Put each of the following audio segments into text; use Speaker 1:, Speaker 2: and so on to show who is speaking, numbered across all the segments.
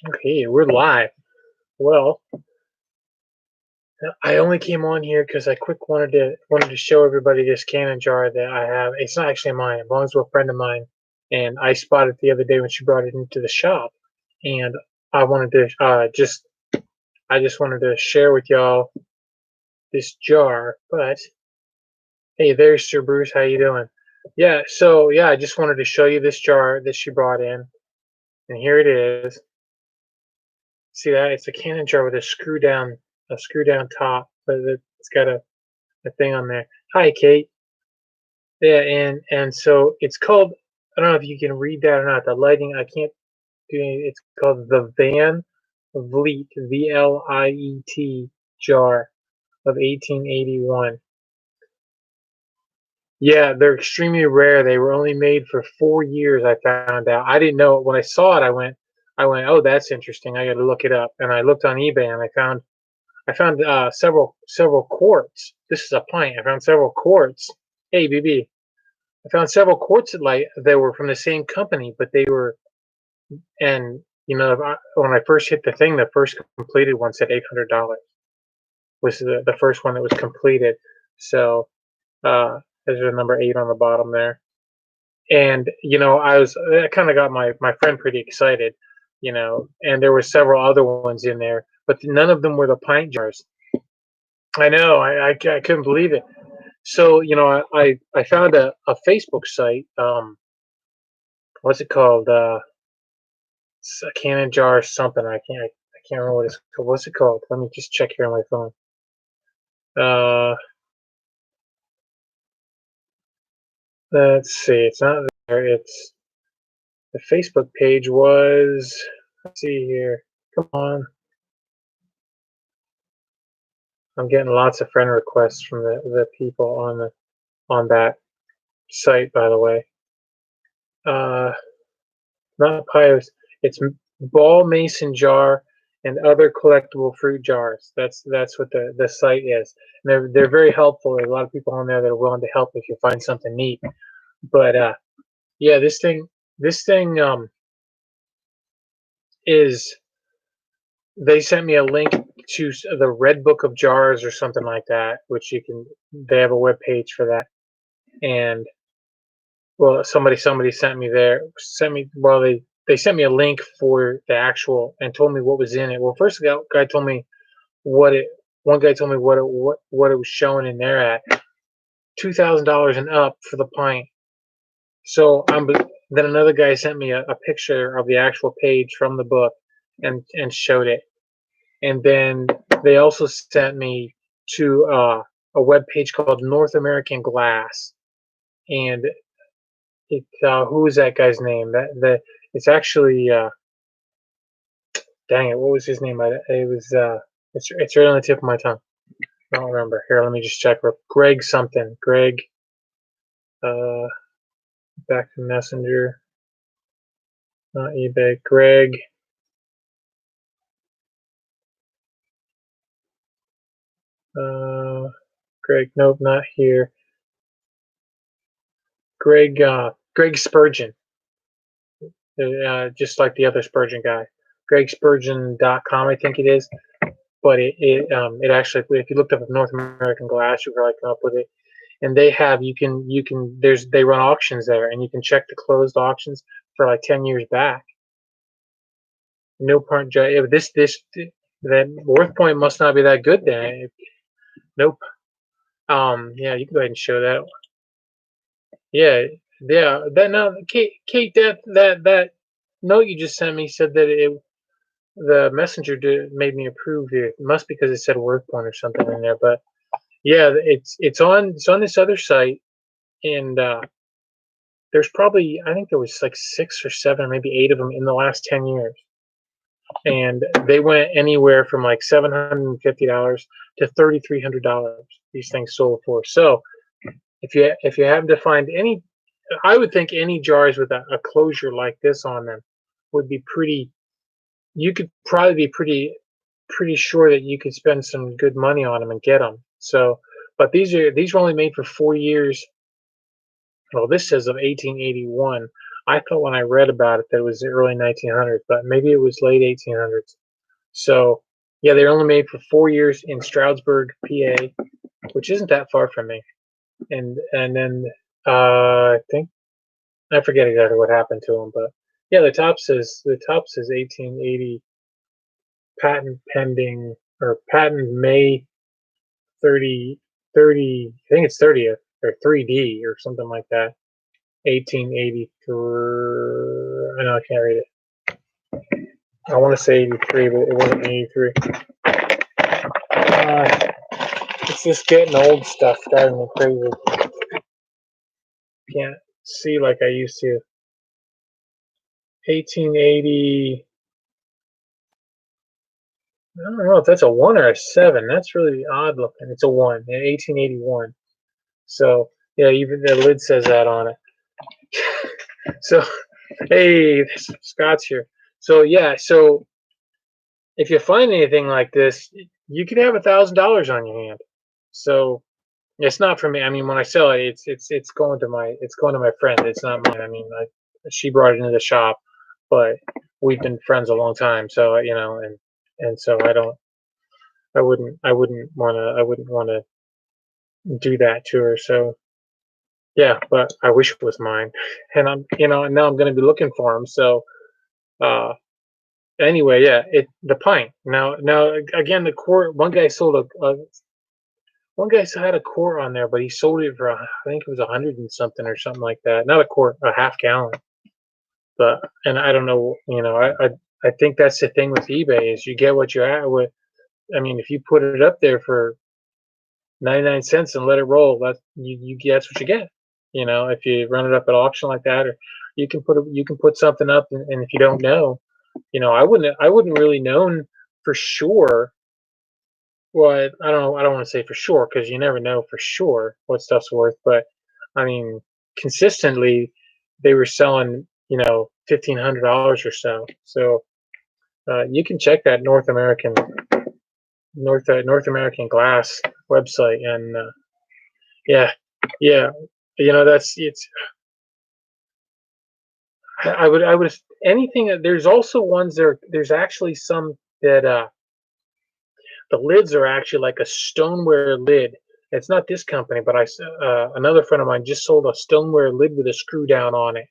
Speaker 1: Okay, we're live. Well, I only came on here because I quick wanted to show everybody this cannon jar that I have. It's not actually mine. It belongs to a friend of mine, and I spotted it the other day when she brought it into the shop, and I wanted to I just wanted to share with y'all this jar. But hey, there's Sir Bruce. How you doing? Yeah. So yeah, I just wanted to show you this jar that she brought in, and here it is. See that? It's a cannon jar with a screw down top, but it's got a thing on there. Hi, Kate. Yeah, and so it's called. I don't know if you can read that or not. The lighting, I can't do. It's called the Van Vliet, Vliet jar of 1881. Yeah, they're extremely rare. They were only made for 4 years. I found out. I didn't know it when I saw it. I went, oh, that's interesting. I got to look it up. And I looked on eBay and I found several quarts. This is a pint. I found several quarts. Hey, BB. I found several quarts that were from the same company, but they were and when I first hit the thing, the first completed one said $800 was the first one that was completed. So there's a number 8 on the bottom there, and I kind of got my friend pretty excited, and there were several other ones in there, but none of them were the pint jars. I know, I couldn't believe it. So I found a Facebook site. What's it called? It's a cannon jar or something. I can't remember what it's called. What's it called? Let me just check here on my phone. Uh, let's see. It's not there. It's the Facebook page was. Let's see here. Come on. I'm getting lots of friend requests from the people on that site. By the way, uh, not pios. It's ball mason jar and other collectible fruit jars. That's what the site is. And they're very helpful. There's a lot of people on there that are willing to help if you find something neat. But yeah, this thing is. They sent me a link to the Red Book of Jars or something like that, which you can. They have a web page for that, and well, somebody sent me they sent me a link for the actual and told me what was in it. Well, first the guy told me what it one guy told me what it was showing in there at $2,000 and up for the pint. So then another guy sent me a picture of the actual page from the book and showed it. And then they also sent me to a web page called North American Glass, and who is that guy's name? It's actually dang it, what was his name? It was it's right on the tip of my tongue. I don't remember. Here, let me just check. Greg something. Greg. Uh, back to Messenger. Not eBay. Greg. Greg. Nope, not here. Greg Spurgeon. Just like the other Spurgeon guy. GregSpurgeon.com, I think it is. But it actually, if you looked up North American Glass, you probably come up with it. And they have they run auctions there, and you can check the closed auctions for like 10 years back. No point. This that Worth Point must not be that good then. Nope. Yeah, you can go ahead and show that. Yeah, yeah. That no, Kate, that note you just sent me said that the messenger made me approve it. It must be because it said Worth Point or something in there. But yeah, it's on this other site, and there's probably I think there was like 6 or 7, maybe 8 of them in the last 10 years, and they went anywhere from like $750 to $3,300. These things sold for. So if you happen to find any, I would think any jars with a closure like this on them would be pretty. You could probably be pretty sure that you could spend some good money on them and get them. So, but these were only made for 4 years. Well, this says of 1881. I thought when I read about it that it was the early 1900s, but maybe it was late 1800s. So yeah, they're only made for 4 years in Stroudsburg, PA, which isn't that far from me. And then I think I forget exactly what happened to them, but yeah, the top says 1880, patent pending, or patent May 30 30. I think it's 30th, or 3D or something like that. 1883. I know I can't read it. I want to say 83, but it wasn't 83. It's just getting old stuff driving me crazy. Can't see like I used to. 1880. I don't know if that's a 1 or a 7. That's really odd looking. It's a 1. Yeah, 1881. So, yeah, even the lid says that on it. So, hey, Scott's here. So, yeah, so if you find anything like this, you could have $1,000 on your hand. So, it's not for me. I mean, when I sell it, it's going to my friend. It's not mine. I mean, she brought it into the shop, but we've been friends a long time. So, and so I wouldn't want to do that to her. So yeah, but I wish it was mine, and and now I'm going to be looking for them. So uh, anyway, yeah, the pint. Now again, the quart. One guy had a quart on there, but he sold it for I think it was 100 and something or something like that. Not a quart, a half gallon. But and I don't know. I think that's the thing with eBay is you get what you're at with. I mean, if you put it up there for 99 cents and let it roll, that's what you get. If you run it up at auction like that, or you can put something up, and if you don't know, I wouldn't really known for sure. Well, I don't want to say for sure because you never know for sure what stuff's worth. But I mean, consistently, they were selling $1,500 or so. So you can check that North American Glass website, and yeah, yeah, that's it's. I would anything. There's also ones there. There's actually some that the lids are actually like a stoneware lid. It's not this company, but another friend of mine just sold a stoneware lid with a screw down on it.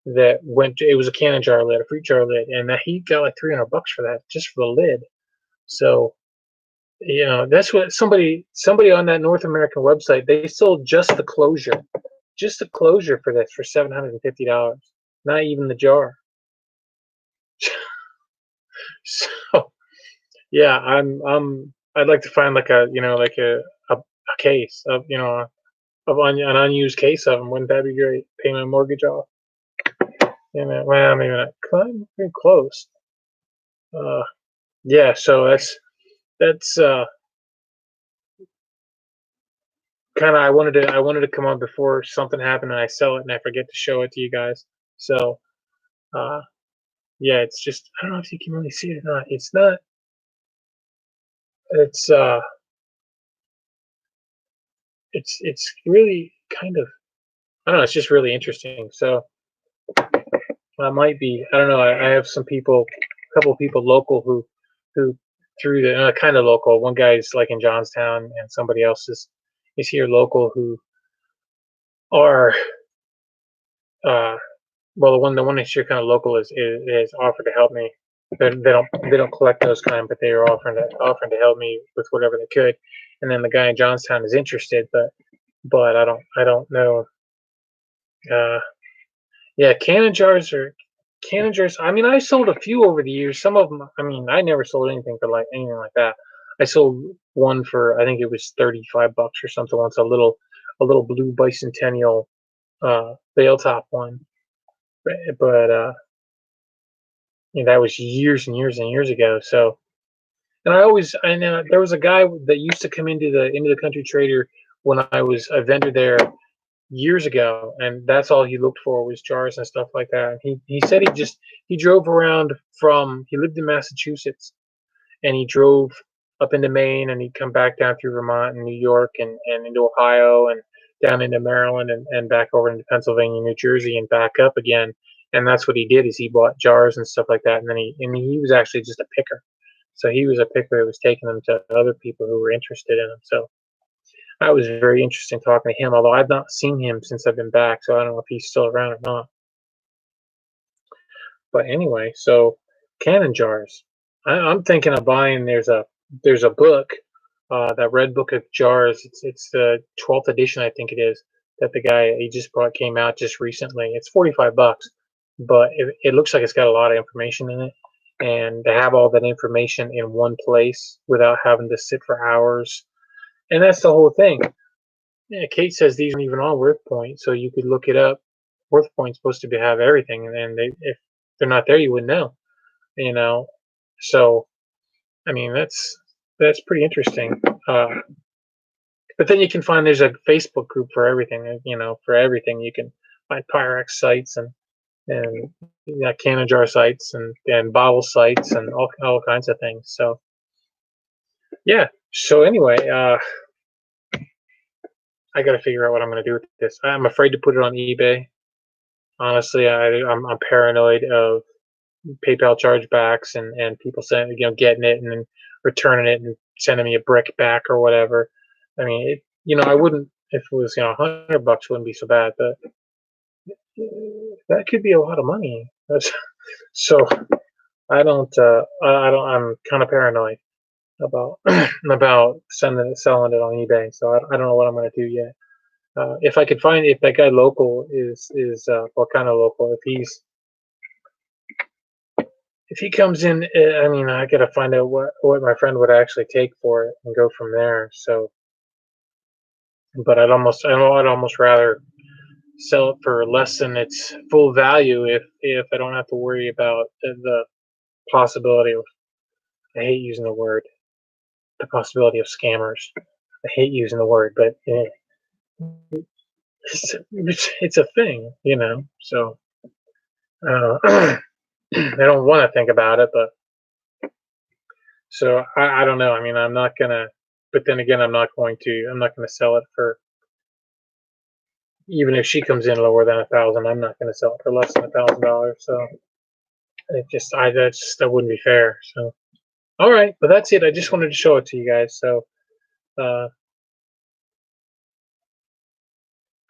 Speaker 1: It was a canning jar lid, a fruit jar lid, and he got like $300 for that, just for the lid. So that's what somebody on that North American website, they sold just the closure for this for $750, not even the jar. So yeah, I'd like to find like a case of an unused case of them. Wouldn't that be great? Pay my mortgage off. Well, maybe not. Pretty close. Uh, yeah. So that's kind of I wanted to come on before something happened and I sell it and I forget to show it to you guys. So uh, yeah, it's just I don't know if you can really see it or not. It's not. It's it's really kind of I don't know. It's just really interesting. So I might be. I don't know. I have a couple of people local who through the kind of local. One guy's like in Johnstown, and somebody else is here local who are uh well the one that's here kind of local is offered to help me. They don't collect those kind, but they are offering to help me with whatever they could. And then the guy in Johnstown is interested, but I don't know. Uh, Yeah, canning jars. I mean, I sold a few over the years. Some of them, I mean, I never sold anything for like anything like that. I sold one for I think it was $35 or something once. A little blue bicentennial bale top one, but that was years and years and years ago. So, and I know there was a guy that used to come into the Country Trader when I was a vendor there years ago, and that's all he looked for was jars and stuff like that. He said he drove around he lived in Massachusetts, and he drove up into Maine, and he'd come back down through Vermont and New York and into Ohio, and down into Maryland and back over into Pennsylvania, New Jersey, and back up again. And that's what he did is he bought jars and stuff like that. And then he was actually just a picker. So he was a picker who was taking them to other people who were interested in them. So that was very interesting talking to him, although I've not seen him since I've been back, so I don't know if he's still around or not. But anyway, so cannon jars. I'm thinking of buying. There's a book, that Red Book of Jars. It's the 12th edition, I think it is, that the guy he just brought came out just recently. It's $45, but it looks like it's got a lot of information in it, and to have all that information in one place without having to sit for hours, and that's the whole thing. Yeah, Kate says these aren't even on WorthPoint, so you could look it up. WorthPoint's supposed to have everything, and if they're not there, you wouldn't know. You know, so I mean that's pretty interesting. But then you can find there's a Facebook group for everything. You know, for everything you can find Pyrex sites and cannon jar sites and bottle sites and all kinds of things. So yeah. So anyway, I got to figure out what I'm going to do with this. I'm afraid to put it on eBay. Honestly, I'm paranoid of PayPal chargebacks and people saying, getting it and then returning it and sending me a brick back or whatever. I mean, I wouldn't, if it was, $100 wouldn't be so bad, but that could be a lot of money. So I'm kind of paranoid about about selling it on eBay. So I don't know what I'm going to do yet. If I could find if that guy local is what kind of local, if he comes in, I mean, I gotta find out what my friend would actually take for it and go from there. So, but I'd almost rather sell it for less than its full value if I don't have to worry about the possibility of, I hate using the possibility of scammers. I hate using the word, but it's a thing, So I don't want to think about it, but so I don't know. I mean, I'm not gonna, but then again, I'm not gonna sell it for, even if she comes in lower than 1,000, I'm not gonna sell it for less than $1,000. So that wouldn't be fair. So, all right, but that's it. I just wanted to show it to you guys. So, uh,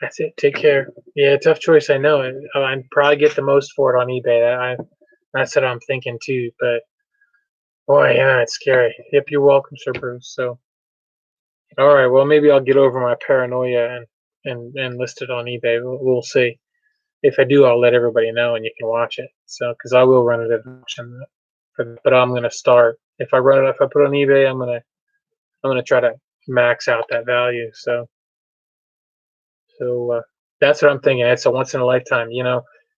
Speaker 1: that's it. Take care. Yeah, tough choice. I know. I'd probably get the most for it on eBay. That's what I'm thinking too. But boy, yeah, it's scary. Yep, you're welcome, Sir Bruce. So, all right. Well, maybe I'll get over my paranoia and list it on eBay. We'll see. If I do, I'll let everybody know, and you can watch it. So, because I will run it at auction, but I'm gonna start. If I put it on eBay, I'm gonna try to max out that value. So that's what I'm thinking. It's a once in a lifetime.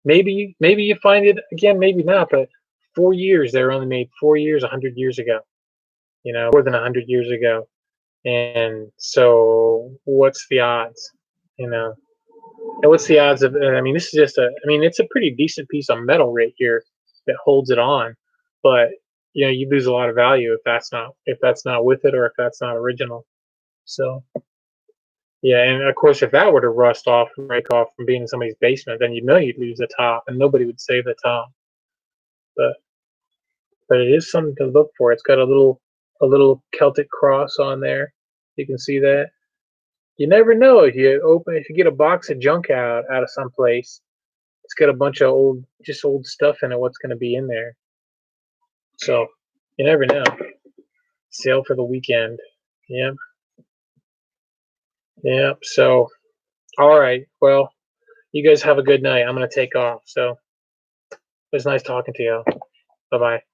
Speaker 1: Maybe you find it again, maybe not. But 4 years, they were only made 4 years, 100 years ago. More than 100 years ago. And so, what's the odds? And what's the odds of? I mean, this is just it's a pretty decent piece of metal right here that holds it on, but you lose a lot of value if that's not with it, or if that's not original. So yeah, and of course, if that were to rust off and break off from being in somebody's basement, then you'd lose the top, and nobody would save the top. But it is something to look for. It's got a little Celtic cross on there. You can see that. You never know if you get a box of junk out of some place. It's got a bunch of old stuff in it. What's going to be in there? So you never know. Sale for the weekend. Yep. Yep. So, all right. Well, you guys have a good night. I'm going to take off. So it was nice talking to you. Bye bye.